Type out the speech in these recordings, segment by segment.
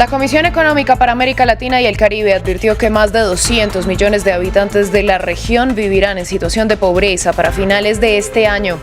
La Comisión Económica para América Latina y el Caribe advirtió que más de 200 millones de habitantes de la región vivirán en situación de pobreza para finales de este año.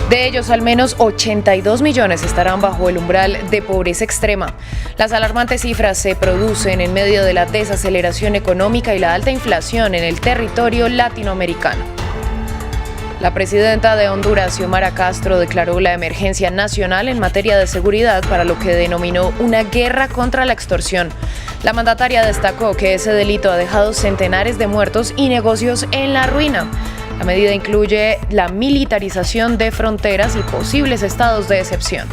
De ellos, al menos 82 millones estarán bajo el umbral de pobreza extrema. Las alarmantes cifras se producen en medio de la desaceleración económica y la alta inflación en el territorio latinoamericano. La presidenta de Honduras, Xiomara Castro, declaró la emergencia nacional en materia de seguridad para lo que denominó una guerra contra la extorsión. La mandataria destacó que ese delito ha dejado centenares de muertos y negocios en la ruina. La medida incluye la militarización de fronteras y posibles estados de excepción.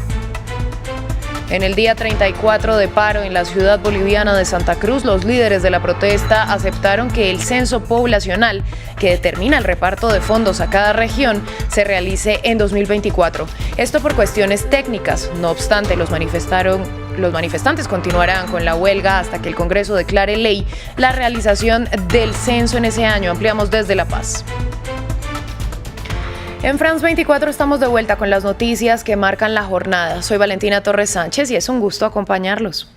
En el día 34 de paro en la ciudad boliviana de Santa Cruz, los líderes de la protesta aceptaron que el censo poblacional, que determina el reparto de fondos a cada región, se realice en 2024. Esto por cuestiones técnicas. No obstante, los manifestantes continuarán con la huelga hasta que el Congreso declare ley la realización del censo en ese año. Ampliamos desde La Paz. En France 24 estamos de vuelta con las noticias que marcan la jornada. Soy Valentina Torres Sánchez y es un gusto acompañarlos.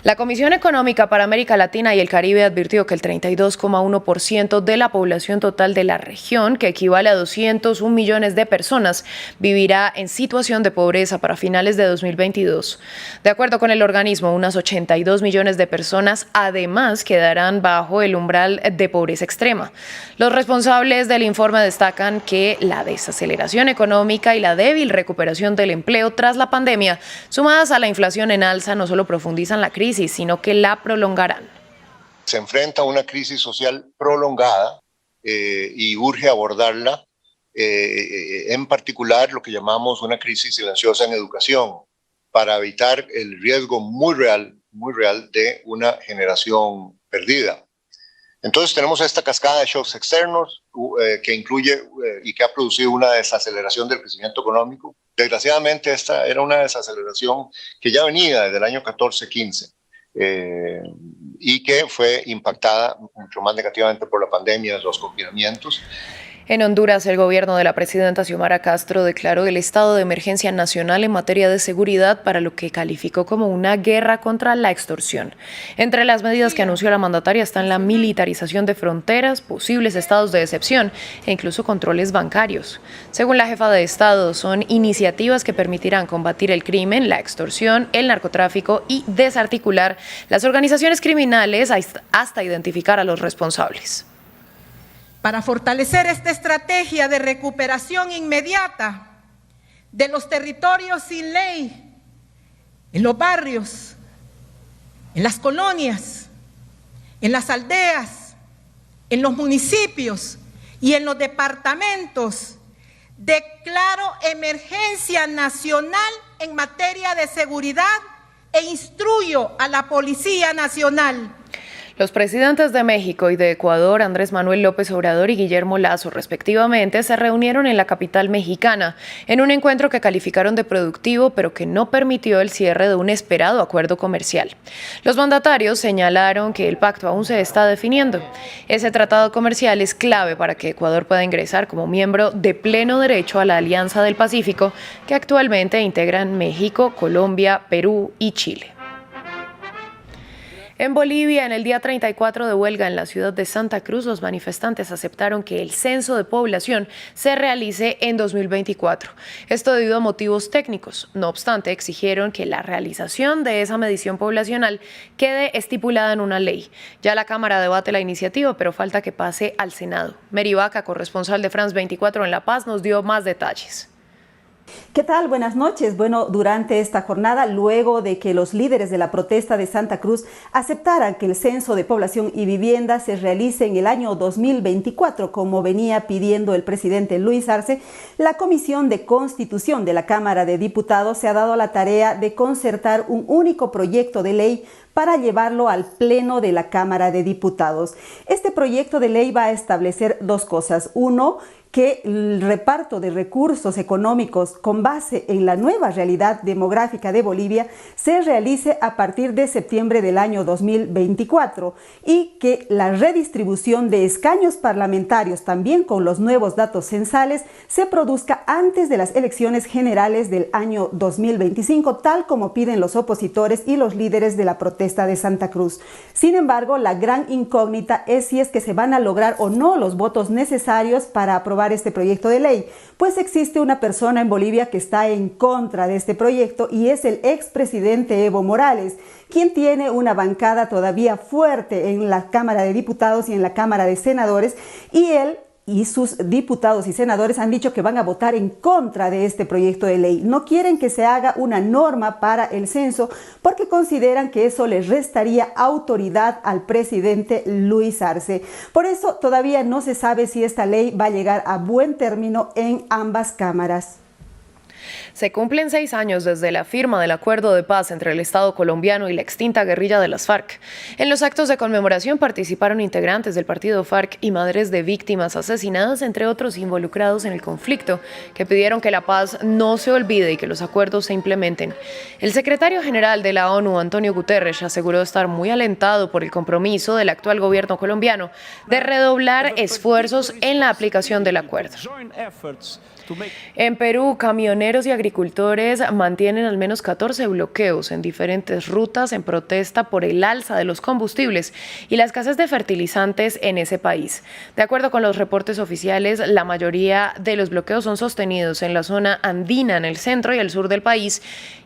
La Comisión Económica para América Latina y el Caribe advirtió que el 32,1% de la población total de la región, que equivale a 201 millones de personas, vivirá en situación de pobreza para finales de 2022. De acuerdo con el organismo, unas 82 millones de personas además quedarán bajo el umbral de pobreza extrema. Los responsables del informe destacan que la desaceleración económica y la débil recuperación del empleo tras la pandemia, sumadas a la inflación en alza, no solo profundizan la crisis, sino que la prolongarán. Se enfrenta a una crisis social prolongada y urge abordarla, en particular lo que llamamos una crisis silenciosa en educación, para evitar el riesgo muy real de una generación perdida. Entonces tenemos esta cascada de shocks externos que incluye y que ha producido una desaceleración del crecimiento económico. Desgraciadamente esta era una desaceleración que ya venía desde el año 14-15. Y que fue impactada mucho más negativamente por la pandemia, los confinamientos. En Honduras, el gobierno de la presidenta Xiomara Castro declaró el estado de emergencia nacional en materia de seguridad para lo que calificó como una guerra contra la extorsión. Entre las medidas que anunció la mandataria están la militarización de fronteras, posibles estados de excepción e incluso controles bancarios. Según la jefa de Estado, son iniciativas que permitirán combatir el crimen, la extorsión, el narcotráfico y desarticular las organizaciones criminales hasta identificar a los responsables. Para fortalecer esta estrategia de recuperación inmediata de los territorios sin ley, en los barrios, en las colonias, en las aldeas, en los municipios y en los departamentos, declaro emergencia nacional en materia de seguridad e instruyo a la Policía Nacional. Los presidentes de México y de Ecuador, Andrés Manuel López Obrador y Guillermo Lasso, respectivamente, se reunieron en la capital mexicana en un encuentro que calificaron de productivo, pero que no permitió el cierre de un esperado acuerdo comercial. Los mandatarios señalaron que el pacto aún se está definiendo. Ese tratado comercial es clave para que Ecuador pueda ingresar como miembro de pleno derecho a la Alianza del Pacífico, que actualmente integran México, Colombia, Perú y Chile. En Bolivia, en el día 34 de huelga en la ciudad de Santa Cruz, los manifestantes aceptaron que el censo de población se realice en 2024. Esto debido a motivos técnicos. No obstante, exigieron que la realización de esa medición poblacional quede estipulada en una ley. Ya la Cámara debate la iniciativa, pero falta que pase al Senado. Mary Vaca, corresponsal de France 24 en La Paz, nos dio más detalles. ¿Qué tal? Buenas noches. Bueno, durante esta jornada, luego de que los líderes de la protesta de Santa Cruz aceptaran que el censo de población y vivienda se realice en el año 2024, como venía pidiendo el presidente Luis Arce, la Comisión de Constitución de la Cámara de Diputados se ha dado la tarea de concertar un único proyecto de ley para llevarlo al Pleno de la Cámara de Diputados. Este proyecto de ley va a establecer dos cosas. Uno, que el reparto de recursos económicos con base en la nueva realidad demográfica de Bolivia se realice a partir de septiembre del año 2024 y que la redistribución de escaños parlamentarios también con los nuevos datos censales se produzca antes de las elecciones generales del año 2025, tal como piden los opositores y los líderes de la protesta protesta de Santa Cruz. Sin embargo, la gran incógnita es si es que se van a lograr o no los votos necesarios para aprobar este proyecto de ley, pues existe una persona en Bolivia que está en contra de este proyecto y es el expresidente Evo Morales, quien tiene una bancada todavía fuerte en la Cámara de Diputados y en la Cámara de Senadores, y él y sus diputados y senadores han dicho que van a votar en contra de este proyecto de ley. No quieren que se haga una norma para el censo porque consideran que eso les restaría autoridad al presidente Luis Arce. Por eso todavía no se sabe si esta ley va a llegar a buen término en ambas cámaras. Se cumplen 6 años desde la firma del acuerdo de paz entre el Estado colombiano y la extinta guerrilla de las FARC. En los actos de conmemoración participaron integrantes del partido FARC y madres de víctimas asesinadas, entre otros involucrados en el conflicto, que pidieron que la paz no se olvide y que los acuerdos se implementen. El secretario general de la ONU, Antonio Guterres, aseguró estar muy alentado por el compromiso del actual gobierno colombiano de redoblar esfuerzos en la aplicación del acuerdo. En Perú, camioneros y agricultores mantienen al menos 14 bloqueos en diferentes rutas en protesta por el alza de los combustibles y la escasez de fertilizantes en ese país. De acuerdo con los reportes oficiales, la mayoría de los bloqueos son sostenidos en la zona andina, en el centro y el sur del país,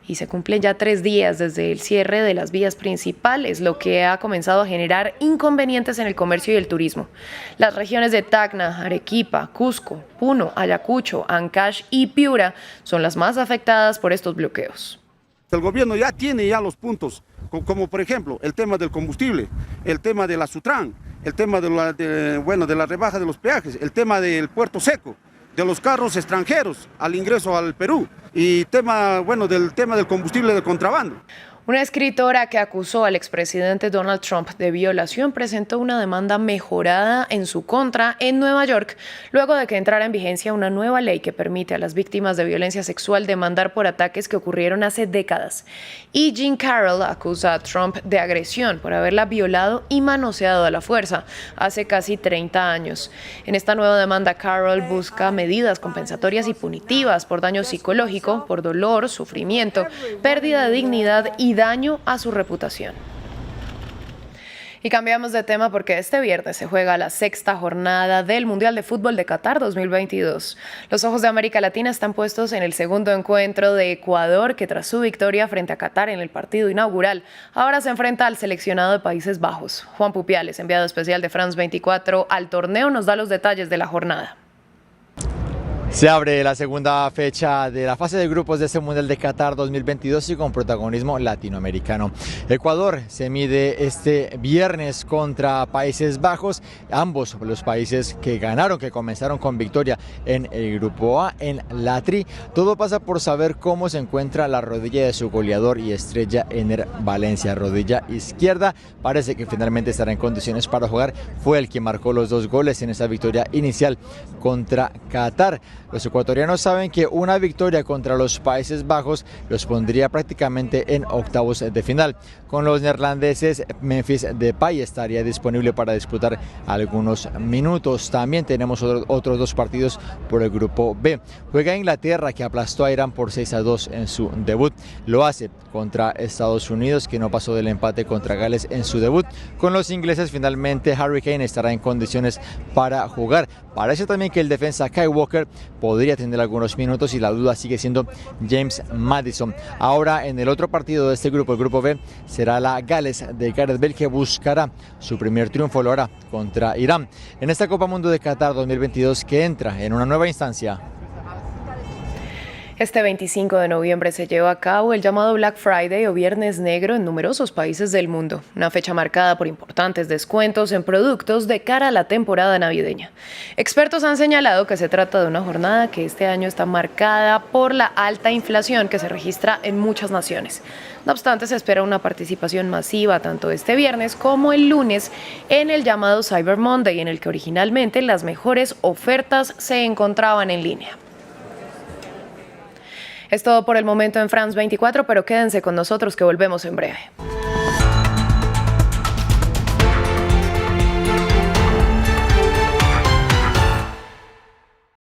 y se cumplen ya 3 días desde el cierre de las vías principales, lo que ha comenzado a generar inconvenientes en el comercio y el turismo. Las regiones de Tacna, Arequipa, Cusco, Puno, Ayacucho, Ancash y Piura son las más afectadas por estos bloqueos. El gobierno ya tiene los puntos, como por ejemplo el tema del combustible, el tema de la Sutran, el tema de la rebaja de los peajes, el tema del puerto seco, de los carros extranjeros al ingreso al Perú y del tema del combustible de contrabando. Una escritora que acusó al expresidente Donald Trump de violación presentó una demanda mejorada en su contra en Nueva York, luego de que entrara en vigencia una nueva ley que permite a las víctimas de violencia sexual demandar por ataques que ocurrieron hace décadas. Y Jean Carroll acusa a Trump de agresión por haberla violado y manoseado a la fuerza hace casi 30 años. En esta nueva demanda, Carroll busca medidas compensatorias y punitivas por daño psicológico, por dolor, sufrimiento, pérdida de dignidad y daño a su reputación. Y cambiamos de tema porque este viernes se juega la 6ª jornada del Mundial de Fútbol de Qatar 2022. Los ojos de América Latina están puestos en el segundo encuentro de Ecuador, que tras su victoria frente a Qatar en el partido inaugural, ahora se enfrenta al seleccionado de Países Bajos. Juan Pupiales, enviado especial de France 24 al torneo, nos da los detalles de la jornada. Se abre la segunda fecha de la fase de grupos de este Mundial de Qatar 2022 y con protagonismo latinoamericano. Ecuador se mide este viernes contra Países Bajos, ambos los países que ganaron, que comenzaron con victoria en el grupo A, en la Tri. Todo pasa por saber cómo se encuentra la rodilla de su goleador y estrella Ener Valencia, rodilla izquierda. Parece que finalmente estará en condiciones para jugar. Fue el que marcó los 2 goles en esa victoria inicial contra Qatar. Los ecuatorianos saben que una victoria contra los Países Bajos los pondría prácticamente en octavos de final. Con los neerlandeses, Memphis Depay estaría disponible para disputar algunos minutos. También tenemos otros 2 partidos por el grupo B. Juega Inglaterra, que aplastó a Irán por 6-2 en su debut. Lo hace contra Estados Unidos, que no pasó del empate contra Gales en su debut. Con los ingleses, finalmente Harry Kane estará en condiciones para jugar. Parece también que el defensa Kyle Walker podría tener algunos minutos y la duda sigue siendo James Maddison. Ahora en el otro partido de este grupo, el grupo B, será la Gales de Gareth Bale, que buscará su primer triunfo, lo hará contra Irán en esta Copa Mundo de Qatar 2022, que entra en una nueva instancia. Este 25 de noviembre se lleva a cabo el llamado Black Friday o Viernes Negro en numerosos países del mundo, una fecha marcada por importantes descuentos en productos de cara a la temporada navideña. Expertos han señalado que se trata de una jornada que este año está marcada por la alta inflación que se registra en muchas naciones. No obstante, se espera una participación masiva tanto este viernes como el lunes en el llamado Cyber Monday, en el que originalmente las mejores ofertas se encontraban en línea. Es todo por el momento en France 24, pero quédense con nosotros que volvemos en breve.